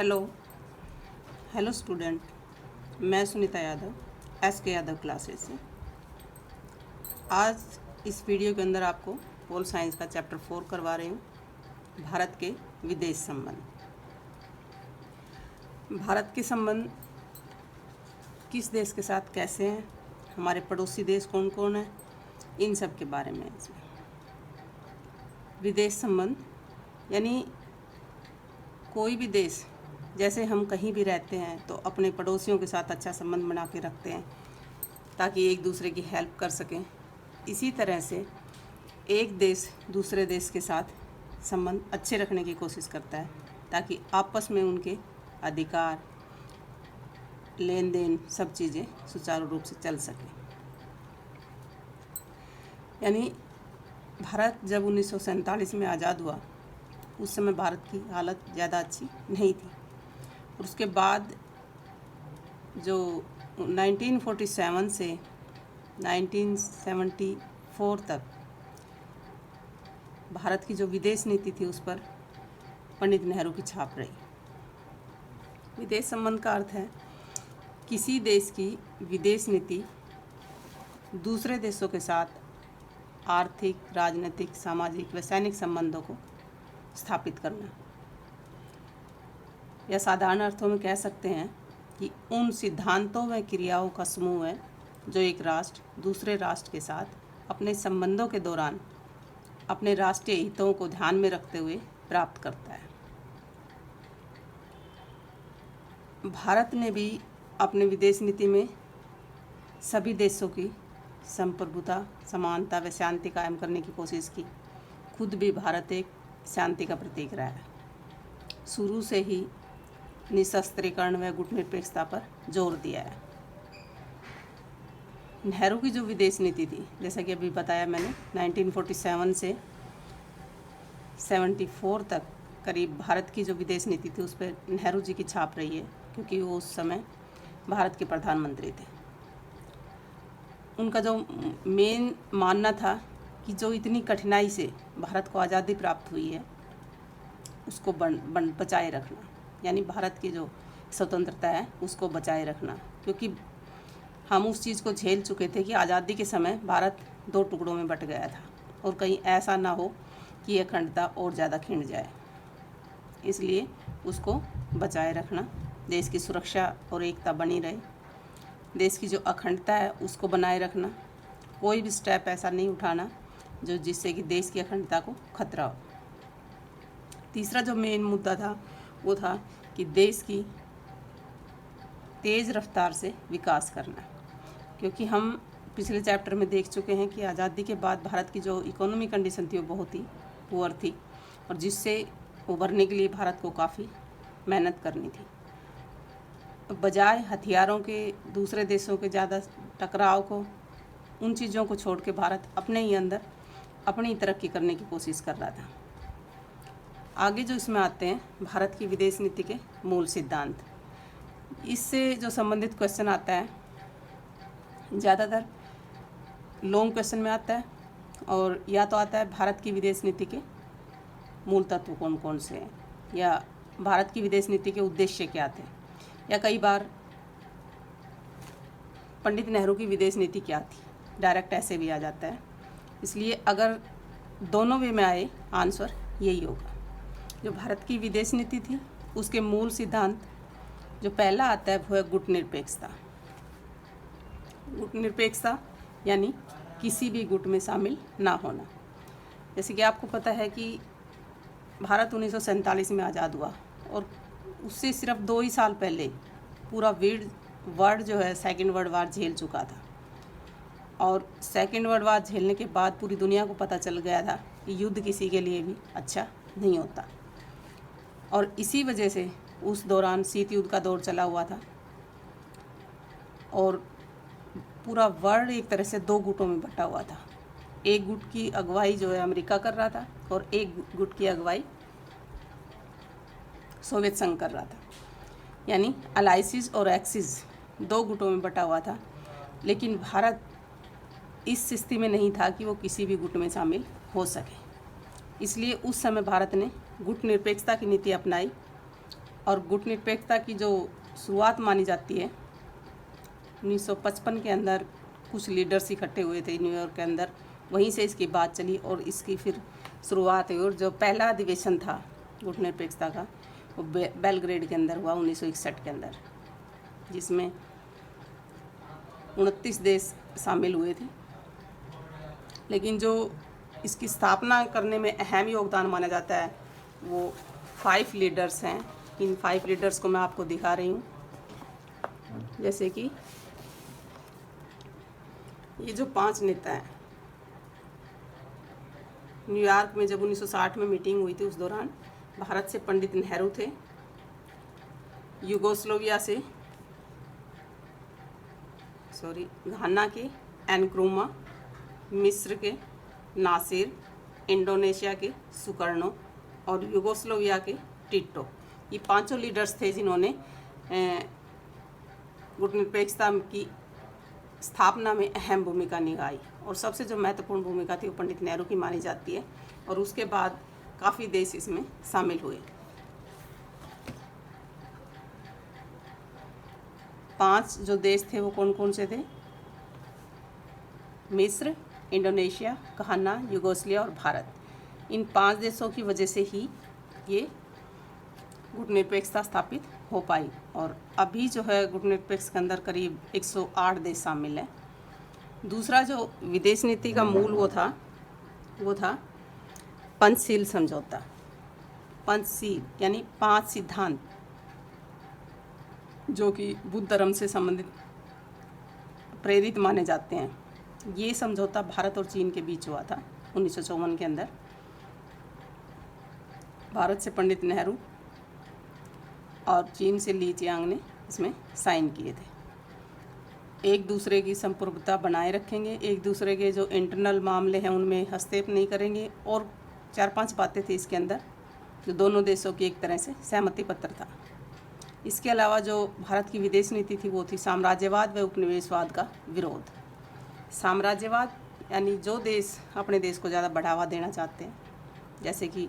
Hello hello student, मैं Sunita Yadav SK Yadav classes से। आज इस वीडियो के अंदर आपको पोल साइंस का चैप्टर 4 करवा रही हूँ, भारत के विदेश संबंध। भारत के संबंध किस देश के साथ कैसे हैं, हमारे पड़ोसी देश कौन कौन हैं, इन सब के बारे में इसमें। विदेश संबंध यानी कोई भी देश, जैसे हम कहीं भी रहते हैं तो अपने पड़ोसियों के साथ अच्छा संबंध बना के रखते हैं ताकि एक दूसरे की हेल्प कर सकें। इसी तरह से एक देश दूसरे देश के साथ संबंध अच्छे रखने की कोशिश करता है ताकि आपस में उनके अधिकार, लेन देन, सब चीज़ें सुचारू रूप से चल सकें। यानी भारत जब 1947 में आज़ाद हुआ, उस समय भारत की हालत ज़्यादा अच्छी नहीं थी। और उसके बाद जो 1947 से 1974 तक भारत की जो विदेश नीति थी, उस पर पंडित नेहरू की छाप रही। विदेश संबंध का अर्थ है किसी देश की विदेश नीति दूसरे देशों के साथ आर्थिक, राजनीतिक, सामाजिक व सैनिक संबंधों को स्थापित करना, या साधारण अर्थों में कह सकते हैं कि उन सिद्धांतों व क्रियाओं का समूह है जो एक राष्ट्र दूसरे राष्ट्र के साथ अपने संबंधों के दौरान अपने राष्ट्रीय हितों को ध्यान में रखते हुए प्राप्त करता है। भारत ने भी अपने विदेश नीति में सभी देशों की संप्रभुता, समानता व शांति कायम करने की कोशिश की। खुद भी भारत एक शांति का प्रतीक रहा है। शुरू से ही निशस्त्रीकरण व गुटनिरपेक्षता पर जोर दिया है। नेहरू की जो विदेश नीति थी, जैसा कि अभी बताया मैंने, 1947 से 74 तक करीब भारत की जो विदेश नीति थी, उस पर नेहरू जी की छाप रही है, क्योंकि वो उस समय भारत के प्रधानमंत्री थे। उनका जो मेन मानना था कि जो इतनी कठिनाई से भारत को आज़ादी प्राप्त हुई है, उसको बचाए रखना, यानी भारत की जो स्वतंत्रता है उसको बचाए रखना। क्योंकि हम उस चीज़ को झेल चुके थे कि आज़ादी के समय भारत 2 टुकड़ों में बट गया था और कहीं ऐसा ना हो कि अखंडता और ज़्यादा खिंड जाए। इसलिए उसको बचाए रखना, देश की सुरक्षा और एकता बनी रहे, देश की जो अखंडता है उसको बनाए रखना, कोई भी स्टेप ऐसा नहीं उठाना जो जिससे कि देश की अखंडता को खतरा हो। तीसरा जो मेन मुद्दा था वो था कि देश की तेज़ रफ्तार से विकास करना। क्योंकि हम पिछले चैप्टर में देख चुके हैं कि आज़ादी के बाद भारत की जो इकोनॉमी कंडीशन थी वो बहुत ही पुअर थी, और जिससे उभरने के लिए भारत को काफ़ी मेहनत करनी थी। बजाय हथियारों के दूसरे देशों के ज़्यादा टकराव को, उन चीज़ों को छोड़ के भारत अपने ही अंदर अपनी तरक्की करने की कोशिश कर रहा था। आगे जो इसमें आते हैं भारत की विदेश नीति के मूल सिद्धांत। इससे जो संबंधित क्वेश्चन आता है, ज़्यादातर लॉन्ग क्वेश्चन में आता है, और या तो आता है भारत की विदेश नीति के मूल तत्व कौन कौन से हैं, या भारत की विदेश नीति के उद्देश्य क्या थे, या कई बार पंडित नेहरू की विदेश नीति क्या थी, डायरेक्ट ऐसे भी आ जाता है। इसलिए अगर दोनों वे में आए, आंसर यही होगा। जो भारत की विदेश नीति थी उसके मूल सिद्धांत, जो पहला आता है वो है गुटनिरपेक्षता। गुटनिरपेक्षता यानी किसी भी गुट में शामिल ना होना। जैसे कि आपको पता है कि भारत 1947 में आज़ाद हुआ, और उससे सिर्फ 2 ही साल पहले पूरा वर्ल्ड जो है सेकेंड वर्ल्ड वार झेल चुका था। और सेकेंड वर्ल्ड वार झेलने के बाद पूरी दुनिया को पता चल गया था कि युद्ध किसी के लिए भी अच्छा नहीं होता। और इसी वजह से उस दौरान शीत युद्ध का दौर चला हुआ था, और पूरा वर्ल्ड एक तरह से 2 गुटों में बटा हुआ था। एक गुट की अगुवाई जो है अमेरिका कर रहा था, और एक गुट की अगुवाई सोवियत संघ कर रहा था। यानी अलाइसिस और एक्सिस 2 गुटों में बटा हुआ था। लेकिन भारत इस स्थिति में नहीं था कि वो किसी भी गुट में शामिल हो सके। इसलिए उस समय भारत ने गुट निरपेक्षता की नीति अपनाई, और गुटनिरपेक्षता की जो शुरुआत मानी जाती है 1955 के अंदर कुछ लीडर्स इकट्ठे हुए थे न्यूयॉर्क के अंदर, वहीं से इसकी बात चली और इसकी फिर शुरुआत हुई। और जो पहला अधिवेशन था गुटनिरपेक्षता का वो बेलग्रेड के अंदर हुआ 1961 के अंदर, जिसमें 29 देश शामिल हुए थे। लेकिन जो इसकी स्थापना करने में अहम योगदान माना जाता है वो 5 लीडर्स हैं। इन 5 लीडर्स को मैं आपको दिखा रही हूँ। जैसे कि ये जो 5 नेता हैं, न्यूयॉर्क में जब 1960 में मीटिंग हुई थी उस दौरान भारत से पंडित नेहरू थे, युगोस्लोविया से घाना के एनक्रुमा, मिस्र के नासिर, इंडोनेशिया के सुकर्णो और युगोस्लोविया के टिटो। ये 5 लीडर्स थे जिन्होंने गुटनिरपेक्षता की स्थापना में अहम भूमिका निभाई। और सबसे जो महत्वपूर्ण भूमिका थी वो पंडित नेहरू की मानी जाती है। और उसके बाद काफ़ी देश इसमें शामिल हुए। 5 जो देश थे वो कौन कौन से थे? मिस्र, इंडोनेशिया, घाना, युगोस्लाविया और भारत। इन 5 देशों की वजह से ही ये गुटनिरपेक्षता स्थापित हो पाई। और अभी जो है गुटनिरपेक्ष के अंदर करीब 108 देश शामिल हैं। दूसरा जो विदेश नीति का मूल वो था पंचशील समझौता। पंचशील यानी 5 सिद्धांत जो कि बुद्ध धर्म से संबंधित प्रेरित माने जाते हैं। ये समझौता भारत और चीन के बीच हुआ था 1954 के अंदर। भारत से पंडित नेहरू और चीन से ली चियांग ने इसमें साइन किए थे। एक दूसरे की संप्रभुता बनाए रखेंगे, एक दूसरे के जो इंटरनल मामले हैं उनमें हस्तक्षेप नहीं करेंगे। और 4-5 बातें थी इसके अंदर जो दोनों देशों की एक तरह से सहमति पत्र था। इसके अलावा जो भारत की विदेश नीति थी वो थी साम्राज्यवाद व उपनिवेशवाद का विरोध। साम्राज्यवाद यानी जो देश अपने देश को ज़्यादा बढ़ावा देना चाहते हैं, जैसे कि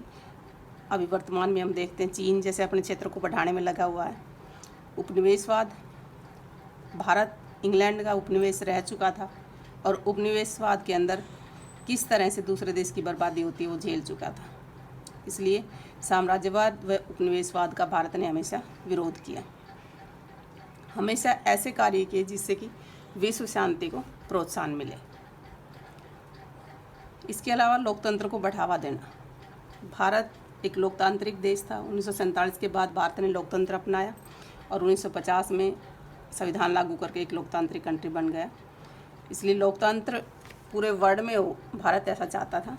अभी वर्तमान में हम देखते हैं चीन जैसे अपने क्षेत्र को बढ़ाने में लगा हुआ है। उपनिवेशवाद, भारत इंग्लैंड का उपनिवेश रह चुका था और उपनिवेशवाद के अंदर किस तरह से दूसरे देश की बर्बादी होती है वो झेल चुका था। इसलिए साम्राज्यवाद व उपनिवेशवाद का भारत ने हमेशा विरोध किया। हमेशा ऐसे कार्य किए जिससे कि विश्व शांति को प्रोत्साहन मिले। इसके अलावा लोकतंत्र को बढ़ावा देना। भारत एक लोकतांत्रिक देश था। 1947 के बाद भारत ने लोकतंत्र अपनाया और 1950 में संविधान लागू करके एक लोकतांत्रिक कंट्री बन गया। इसलिए लोकतंत्र पूरे वर्ल्ड में हो, भारत ऐसा चाहता था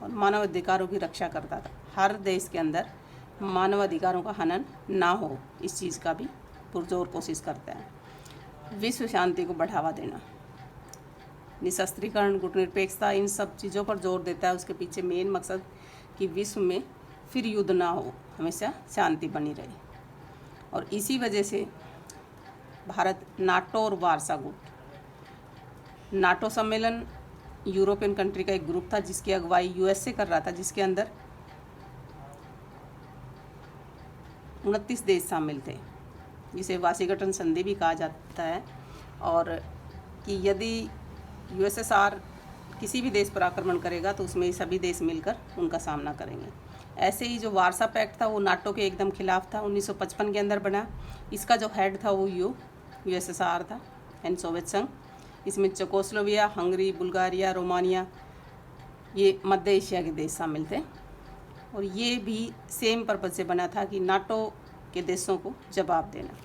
और मानव अधिकारों की रक्षा करता था। हर देश के अंदर मानव अधिकारों का हनन ना हो, इस चीज़ का भी पुरजोर कोशिश करता है। विश्व शांति को बढ़ावा देना, निशस्त्रीकरण, गुटनिरपेक्षता, इन सब चीज़ों पर जोर देता है। उसके पीछे मेन मकसद कि विश्व में फिर युद्ध ना हो, हमेशा शांति बनी रहे। और इसी वजह से भारत नाटो और वार्सा गुट, नाटो सम्मेलन यूरोपियन कंट्री का एक ग्रुप था जिसकी अगुवाई यूएसए कर रहा था, जिसके अंदर 29 देश शामिल थे, जिसे वाशिंगटन संधि भी कहा जाता है। और कि यदि यूएसएसआर किसी भी देश पर आक्रमण करेगा तो उसमें सभी देश मिलकर उनका सामना करेंगे। ऐसे ही जो वार्सा पैक्ट था वो नाटो के एकदम खिलाफ था, 1955 के अंदर बना। इसका जो हेड था वो यूएसएसआर था एंड सोवियत संघ। इसमें चेकोस्लोविया, हंगरी, बुल्गारिया, रोमानिया, ये मध्य एशिया के देश शामिल थे। और ये भी सेम पर्पज से बना था कि नाटो के देशों को जवाब देना।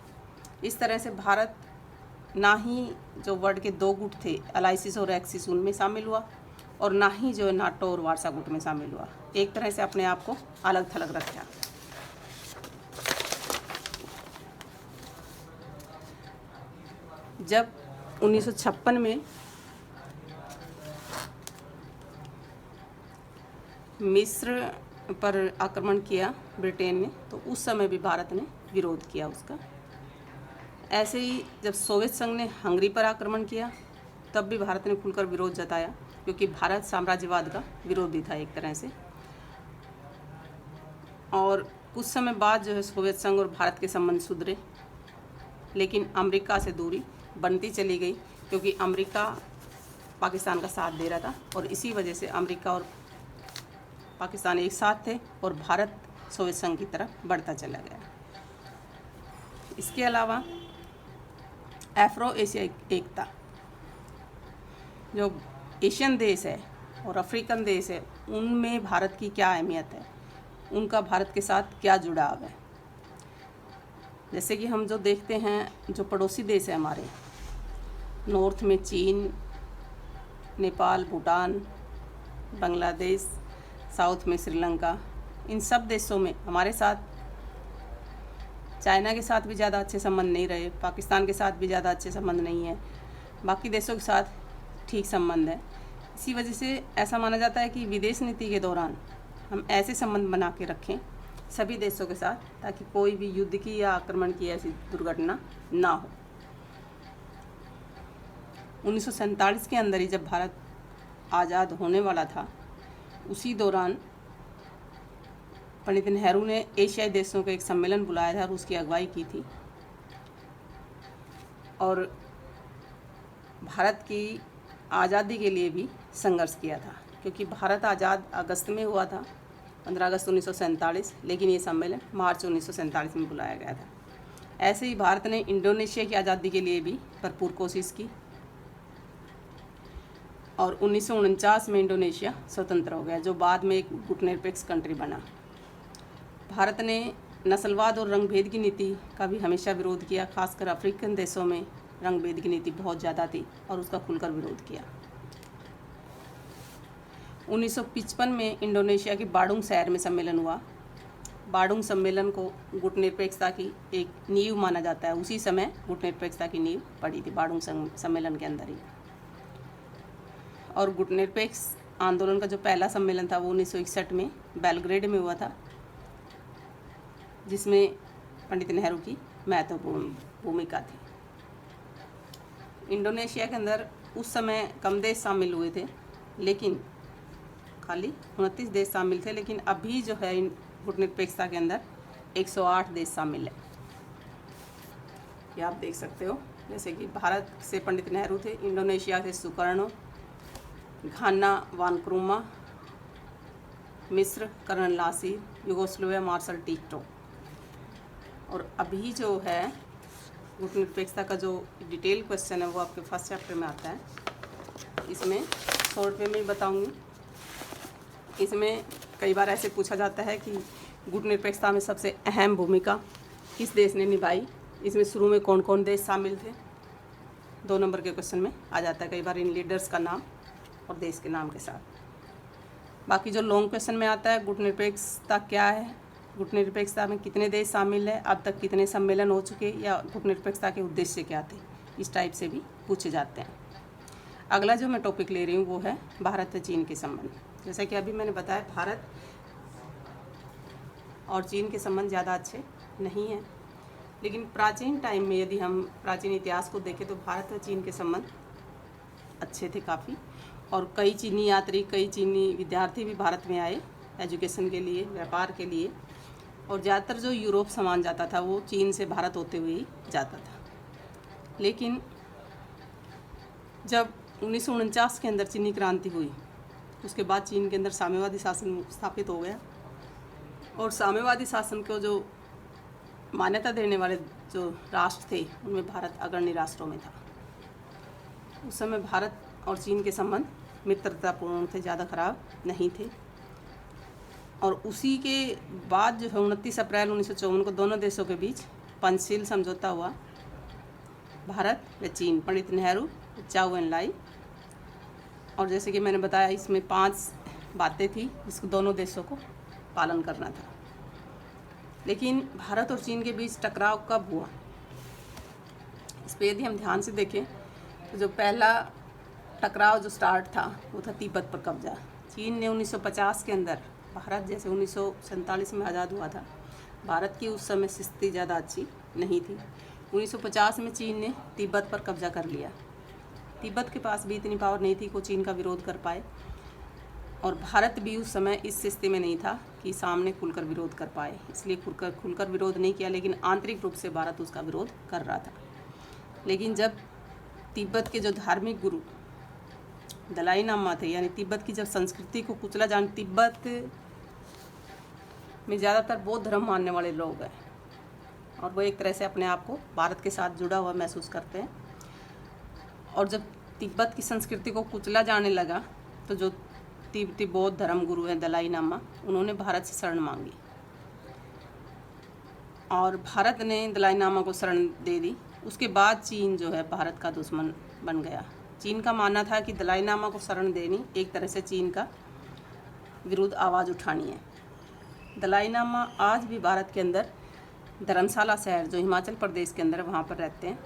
इस तरह से भारत ना ही जो वर्ल्ड के 2 गुट थे अलाइसिस और एक्सिस उनमें शामिल हुआ और ना ही जो नाटो और वार्सा गुट में शामिल हुआ। एक तरह से अपने आप को अलग थलग रखा। जब 1956 में मिस्र पर आक्रमण किया ब्रिटेन ने, तो उस समय भी भारत ने विरोध किया उसका। ऐसे ही जब सोवियत संघ ने हंगरी पर आक्रमण किया तब भी भारत ने खुलकर विरोध जताया, क्योंकि भारत साम्राज्यवाद का विरोधी था एक तरह से। और कुछ समय बाद जो है सोवियत संघ और भारत के संबंध सुधरे, लेकिन अमेरिका से दूरी बनती चली गई, क्योंकि अमेरिका पाकिस्तान का साथ दे रहा था और इसी वजह से अमेरिका और पाकिस्तान एक साथ थे और भारत सोवियत संघ की तरफ बढ़ता चला गया। इसके अलावा एफ्रो एशियाई एकता, जो एशियन देश है और अफ्रीकन देश है, उनमें भारत की क्या अहमियत है, उनका भारत के साथ क्या जुड़ाव है। जैसे कि हम जो देखते हैं, जो पड़ोसी देश है हमारे, नॉर्थ में चीन, नेपाल, भूटान, बांग्लादेश, साउथ में श्रीलंका, इन सब देशों में हमारे साथ, चाइना के साथ भी ज़्यादा अच्छे संबंध नहीं रहे, पाकिस्तान के साथ भी ज़्यादा अच्छे संबंध नहीं है, बाकी देशों के साथ ठीक संबंध है। इसी वजह से ऐसा माना जाता है कि विदेश नीति के दौरान हम ऐसे संबंध बना के रखें सभी देशों के साथ, ताकि कोई भी युद्ध की या आक्रमण की ऐसी दुर्घटना ना हो। 1947 के अंदर ही जब भारत आज़ाद होने वाला था, उसी दौरान पंडित नेहरू ने एशियाई देशों का एक सम्मेलन बुलाया था और उसकी अगुवाई की थी, और भारत की आज़ादी के लिए भी संघर्ष किया था, क्योंकि भारत आज़ाद अगस्त में हुआ था, 15 अगस्त 1947, लेकिन ये सम्मेलन मार्च 1947 में बुलाया गया था। ऐसे ही भारत ने इंडोनेशिया की आज़ादी के लिए भी भरपूर कोशिश की और 1949 में इंडोनेशिया स्वतंत्र हो गया, जो बाद में एक गुटनिरपेक्ष कंट्री बना। भारत ने नस्लवाद और रंगभेद की नीति का भी हमेशा विरोध किया, खासकर अफ्रीकन देशों में रंगभेद की नीति बहुत ज़्यादा थी और उसका खुलकर विरोध किया। 1955 में इंडोनेशिया के बाडुंग शहर में सम्मेलन हुआ। बाडुंग सम्मेलन को गुटनिरपेक्षता की एक नींव माना जाता है। उसी समय गुटनिरपेक्षता की नींव पड़ी थी बाडुंग सम्मेलन के अंदर ही। और गुटनिरपेक्ष आंदोलन का जो पहला सम्मेलन था वो 1961 में बेलग्रेड में हुआ था, जिसमें पंडित नेहरू की महत्वपूर्ण भूमिका थी। इंडोनेशिया के अंदर उस समय कम देश शामिल हुए थे, लेकिन खाली 29 देश शामिल थे, लेकिन अभी जो है गुटनिरपेक्षता के अंदर 108 देश शामिल है। ये आप देख सकते हो, जैसे कि भारत से पंडित नेहरू थे, इंडोनेशिया से सुकर्णो, घाना वानक्रुमा, मिस्र colonel Nasser, Yugoslavia marshal Tito. और अभी जो है गुटनिरपेक्षता का जो डिटेल क्वेश्चन है वो आपके फर्स्ट चैप्टर में आता है। इसमें शॉर्ट में मैं बताऊंगी। इसमें कई बार ऐसे पूछा जाता है कि गुटनिरपेक्षता में सबसे अहम भूमिका किस देश ने निभाई, इसमें शुरू में कौन कौन देश शामिल थे, 2 नंबर के क्वेश्चन में आ जाता है कई बार इन लीडर्स का नाम और देश के नाम के साथ। बाकी जो लॉन्ग क्वेश्चन में आता है गुटनिरपेक्षता क्या है, गुटनिरपेक्षता में कितने देश शामिल है, अब तक कितने सम्मेलन हो चुके, या गुटनिरपेक्षता के उद्देश्य क्या थे, इस टाइप से भी पूछे जाते हैं। अगला जो मैं टॉपिक ले रही हूँ वो है भारत व चीन के संबंध। जैसा कि अभी मैंने बताया, भारत और चीन के संबंध ज़्यादा अच्छे नहीं हैं, लेकिन प्राचीन टाइम में यदि हम प्राचीन इतिहास को देखें तो भारत व चीन के संबंध अच्छे थे काफ़ी, और कई चीनी यात्री, कई चीनी विद्यार्थी भी भारत में आए एजुकेशन के लिए, व्यापार के लिए, और ज़्यादातर जो यूरोप सामान जाता था वो चीन से भारत होते हुए ही जाता था। लेकिन जब 1949 के अंदर चीनी क्रांति हुई, उसके बाद चीन के अंदर साम्यवादी शासन स्थापित हो गया, और साम्यवादी शासन को जो मान्यता देने वाले जो राष्ट्र थे उनमें भारत अग्रणी राष्ट्रों में था। उस समय भारत और चीन के संबंध मित्रतापूर्ण थे, ज़्यादा खराब नहीं थे। और उसी के बाद जो है 29 अप्रैल 1954 को दोनों देशों के बीच पंचशील समझौता हुआ, भारत व चीन, पंडित नेहरू, चाउ एन लाई। और जैसे कि मैंने बताया, इसमें 5 बातें थी जिसको दोनों देशों को पालन करना था। लेकिन भारत और चीन के बीच टकराव कब हुआ, इस पर यदि हम ध्यान से देखें तो जो पहला टकराव जो स्टार्ट था वो था तिब्बत पर कब्जा। चीन ने 1950 के अंदर, भारत जैसे 1947 में आज़ाद हुआ था, भारत की उस समय स्थिति ज़्यादा अच्छी नहीं थी। 1950 में चीन ने तिब्बत पर कब्जा कर लिया। तिब्बत के पास भी इतनी पावर नहीं थी कि वो चीन का विरोध कर पाए। और भारत भी उस समय इस स्थिति में नहीं था कि सामने खुलकर विरोध कर पाए, इसलिए खुलकर विरोध नहीं किया, लेकिन आंतरिक रूप से भारत उसका विरोध कर रहा था। लेकिन जब तिब्बत के जो धार्मिक गुरु दलाई लामा थे, यानी तिब्बत की जब संस्कृति को कुचला जान, तिब्बत में ज़्यादातर बौद्ध धर्म मानने वाले लोग हैं और वो एक तरह से अपने आप को भारत के साथ जुड़ा हुआ महसूस करते हैं। और जब तिब्बत की संस्कृति को कुचला जाने लगा तो जो तिब्बती बौद्ध धर्म गुरु हैं दलाई लामा, उन्होंने भारत से शरण मांगी और भारत ने दलाई लामा को शरण दे दी। उसके बाद चीन जो है भारत का दुश्मन बन गया। चीन का मानना था कि दलाई लामा को शरण देनी एक तरह से चीन का विरुद्ध आवाज़ उठानी है। दलाई लामा आज भी भारत के अंदर धर्मशाला शहर जो हिमाचल प्रदेश के अंदर, वहाँ पर रहते हैं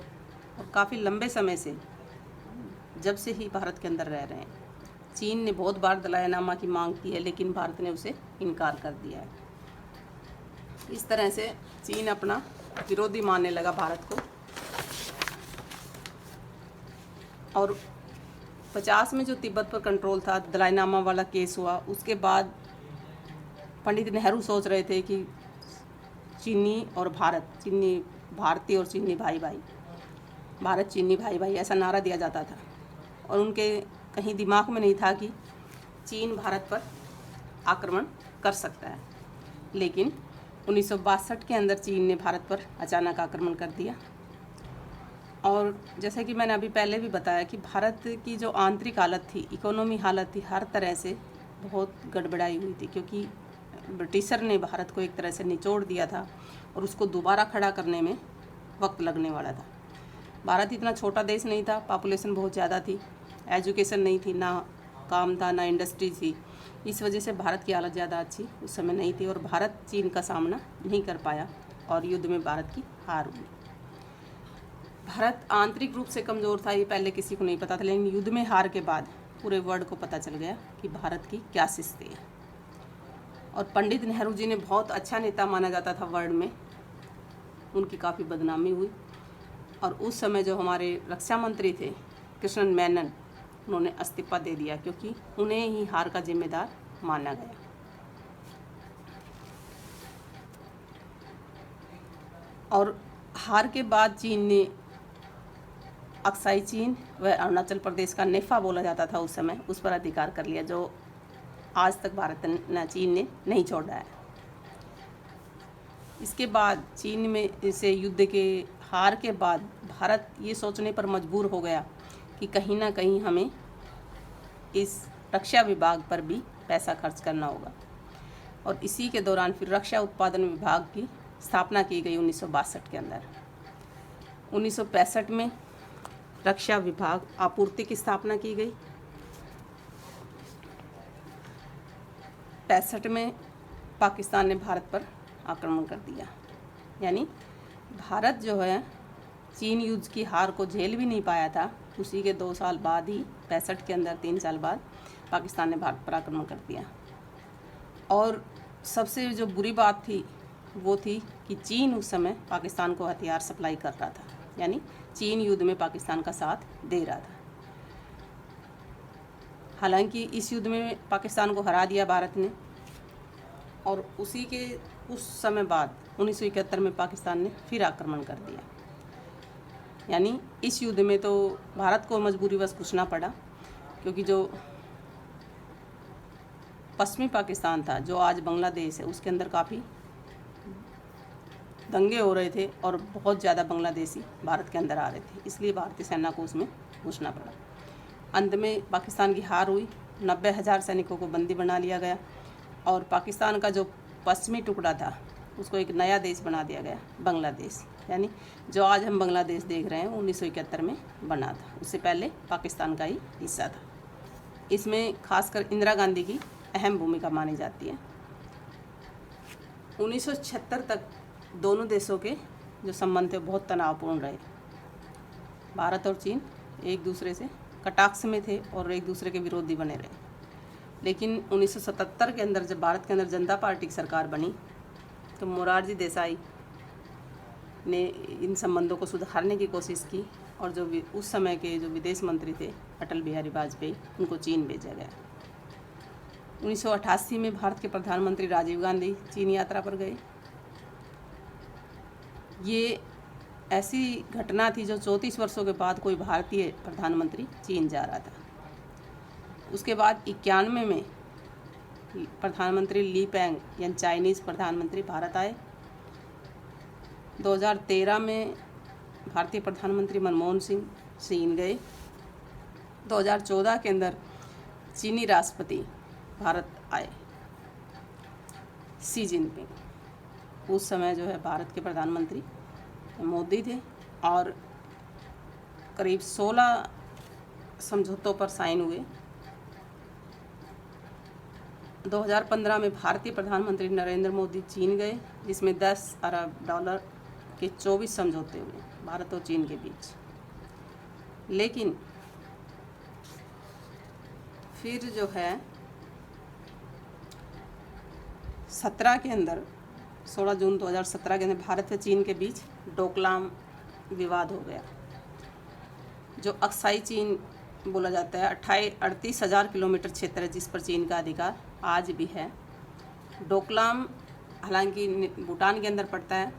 और काफ़ी लंबे समय से, जब से ही भारत के अंदर रह रहे हैं। चीन ने बहुत बार दलाई लामा की मांग की है, लेकिन भारत ने उसे इनकार कर दिया है। इस तरह से चीन अपना विरोधी मानने लगा भारत को। और 50 में जो तिब्बत पर कंट्रोल था, दलाई लामा वाला केस हुआ, उसके बाद पंडित नेहरू सोच रहे थे कि चीनी और भारत, चीनी भारतीय और चीनी भाई भाई, भारत चीनी भाई भाई, ऐसा नारा दिया जाता था। और उनके कहीं दिमाग में नहीं था कि चीन भारत पर आक्रमण कर सकता है। लेकिन 1962 के अंदर चीन ने भारत पर अचानक आक्रमण कर दिया। और जैसे कि मैंने अभी पहले भी बताया कि भारत की जो आंतरिक हालत थी, इकोनॉमी हालत थी, हर तरह से बहुत गड़बड़ाई हुई थी, क्योंकि ब्रिटिशर ने भारत को एक तरह से निचोड़ दिया था और उसको दोबारा खड़ा करने में वक्त लगने वाला था। भारत इतना छोटा देश नहीं था, पॉपुलेशन बहुत ज़्यादा थी, एजुकेशन नहीं थी, ना काम था, ना इंडस्ट्री थी। इस वजह से भारत की हालत ज़्यादा अच्छी उस समय नहीं थी और भारत चीन का सामना नहीं कर पाया और युद्ध में भारत की हार हुई। भारत आंतरिक रूप से कमज़ोर था, ये पहले किसी को नहीं पता था, लेकिन युद्ध में हार के बाद पूरे वर्ल्ड को पता चल गया कि भारत की क्या स्थिति है। और पंडित नेहरू जी ने बहुत अच्छा नेता माना जाता था वर्ल्ड में, उनकी काफ़ी बदनामी हुई। और उस समय जो हमारे रक्षा मंत्री थे कृष्णन मेनन, उन्होंने इस्तीफा दे दिया क्योंकि उन्हें ही हार का जिम्मेदार माना गया। और हार के बाद चीन ने अक्साई चीन व अरुणाचल प्रदेश का नेफा बोला जाता था उस समय, उस पर अधिकार कर लिया, जो आज तक भारत चीन ने नहीं छोड़ा है। इसके बाद चीन में से युद्ध के हार के बाद भारत ये सोचने पर मजबूर हो गया कि कहीं ना कहीं हमें इस रक्षा विभाग पर भी पैसा खर्च करना होगा। और इसी के दौरान फिर रक्षा उत्पादन विभाग की स्थापना की गई 1962 के अंदर। 1965 में रक्षा विभाग आपूर्ति की स्थापना की गई। 65 में पाकिस्तान ने भारत पर आक्रमण कर दिया। यानी भारत जो है चीन युद्ध की हार को झेल भी नहीं पाया था, उसी के 2 साल बाद ही 65 के अंदर 3 साल बाद पाकिस्तान ने भारत पर आक्रमण कर दिया। और सबसे जो बुरी बात थी वो थी कि चीन उस समय पाकिस्तान को हथियार सप्लाई कर रहा था, यानी चीन युद्ध में पाकिस्तान का साथ दे रहा था। हालांकि इस युद्ध में पाकिस्तान को हरा दिया भारत ने, और उसी के उस समय बाद 1971 में पाकिस्तान ने फिर आक्रमण कर दिया। यानी इस युद्ध में तो भारत को मजबूरीवश घुसना पड़ा, क्योंकि जो पश्चिमी पाकिस्तान था, जो आज बांग्लादेश है, उसके अंदर काफ़ी दंगे हो रहे थे और बहुत ज़्यादा बांग्लादेशी भारत के अंदर आ रहे थे, इसलिए भारतीय सेना को उसमें घुसना पड़ा। अंत में पाकिस्तान की हार हुई, 90,000 सैनिकों को बंदी बना लिया गया और पाकिस्तान का जो पश्चिमी टुकड़ा था उसको एक नया देश बना दिया गया, बांग्लादेश। यानी जो आज हम बांग्लादेश देख रहे हैं 1971 में बना था, उससे पहले पाकिस्तान का ही हिस्सा था। इसमें खासकर इंदिरा गांधी की अहम भूमिका मानी जाती है। 1976 तक दोनों देशों के जो संबंध थे बहुत तनावपूर्ण रहे। भारत और चीन एक दूसरे से कटाक्ष में थे और एक दूसरे के विरोधी बने रहे। लेकिन 1977 के अंदर जब भारत के अंदर जनता पार्टी की सरकार बनी तो मोरारजी देसाई ने इन संबंधों को सुधारने की कोशिश की और जो उस समय के जो विदेश मंत्री थे अटल बिहारी वाजपेयी, उनको चीन भेजा गया। 1988 में भारत के प्रधानमंत्री राजीव गांधी चीन यात्रा पर गए। ये ऐसी घटना थी जो 34 वर्षों के बाद कोई भारतीय प्रधानमंत्री चीन जा रहा था। उसके बाद 91 में प्रधानमंत्री ली पेंग यानी चाइनीज़ प्रधानमंत्री भारत आए। 2013 में भारतीय प्रधानमंत्री मनमोहन सिंह चीन गए। 2014 के अंदर चीनी राष्ट्रपति भारत आए, शी जिनपिंग। उस समय जो है भारत के प्रधानमंत्री मोदी थे और करीब 16 समझौतों पर साइन हुए। 2015 में भारतीय प्रधानमंत्री नरेंद्र मोदी चीन गए, जिसमें $10 अरब के 24 समझौते हुए भारत और चीन के बीच। लेकिन फिर जो है 17 के अंदर 16 जून 2017 के अंदर भारत व चीन के बीच डोकलाम विवाद हो गया, जो अक्साई चीन बोला जाता है। 38,000 किलोमीटर क्षेत्र है जिस पर चीन का अधिकार आज भी है। डोकलाम हालांकि भूटान के अंदर पड़ता है,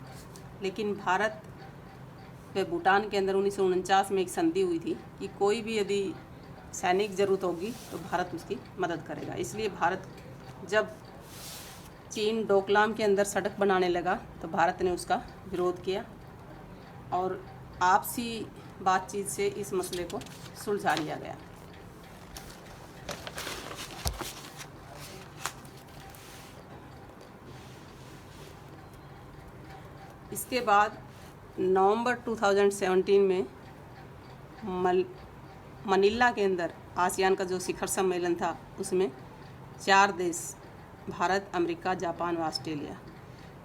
लेकिन भारत व भूटान के अंदर 1949 में एक संधि हुई थी कि कोई भी यदि सैनिक ज़रूरत होगी तो भारत उसकी मदद करेगा। इसलिए भारत जब चीन डोकलाम के अंदर सड़क बनाने लगा तो भारत ने उसका विरोध किया और आपसी बातचीत से इस मसले को सुलझा लिया गया। इसके बाद नवंबर 2017 में मनीला के अंदर आसियान का जो शिखर सम्मेलन था, उसमें 4 देश भारत, अमेरिका, जापान व ऑस्ट्रेलिया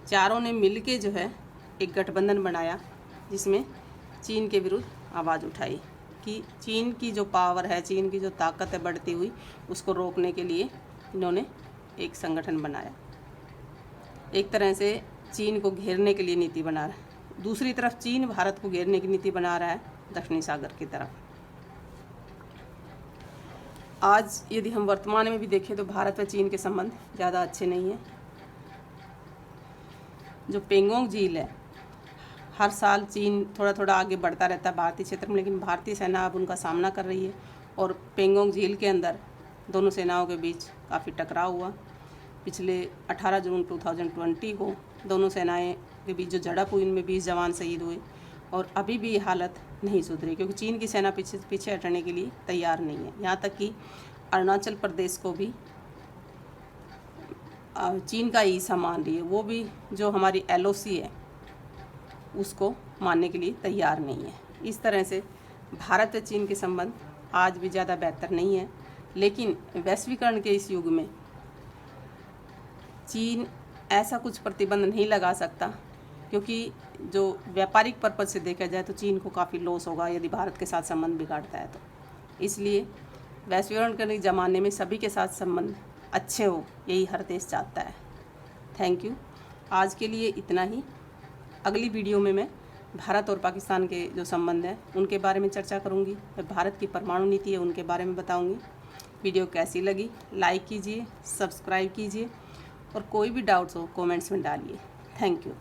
चारों ने मिलके जो है एक गठबंधन बनाया, जिसमें चीन के विरुद्ध आवाज़ उठाई कि चीन की जो पावर है, चीन की जो ताकत है बढ़ती हुई, उसको रोकने के लिए इन्होंने एक संगठन बनाया। एक तरह से चीन को घेरने के लिए नीति बना रहा है, दूसरी तरफ चीन भारत को घेरने की नीति बना रहा है दक्षिणी सागर की तरफ। आज यदि हम वर्तमान में भी देखें तो भारत व चीन के संबंध ज़्यादा अच्छे नहीं हैं। जो पेंगोंग झील है, हर साल चीन थोड़ा थोड़ा आगे बढ़ता रहता है भारतीय क्षेत्र में, लेकिन भारतीय सेना अब उनका सामना कर रही है और पेंगोंग झील के अंदर दोनों सेनाओं के बीच काफ़ी टकराव हुआ। पिछले 18 जून 2020 को दोनों सेनाएं के बीच जो झड़प हुई, इनमें 20 जवान शहीद हुए और अभी भी ये हालत नहीं सुधरी, क्योंकि चीन की सेना पीछे हटने के लिए तैयार नहीं है। यहाँ तक कि अरुणाचल प्रदेश को भी चीन का ही हिस्सा मान रही है, वो भी जो हमारी LOC है उसको मानने के लिए तैयार नहीं है। इस तरह से भारत व चीन के संबंध आज भी ज़्यादा बेहतर नहीं है, लेकिन वैश्वीकरण के इस युग में चीन ऐसा कुछ प्रतिबंध नहीं लगा सकता, क्योंकि जो व्यापारिक पर्पज से देखा जाए तो चीन को काफ़ी लॉस होगा यदि भारत के साथ संबंध बिगाड़ता है तो। इसलिए वैश्वीकरण के ज़माने में सभी के साथ संबंध अच्छे हो, यही हर देश चाहता है। Thank you. आज के लिए इतना ही। अगली वीडियो में मैं भारत और पाकिस्तान के जो संबंध हैं उनके बारे में चर्चा करूंगी। मैं भारत की परमाणु नीति है उनके बारे में बताऊंगी। वीडियो कैसी लगी लाइक कीजिए, सब्सक्राइब कीजिए और कोई भी डाउट्स हो कमेंट्स में डालिए। Thank you.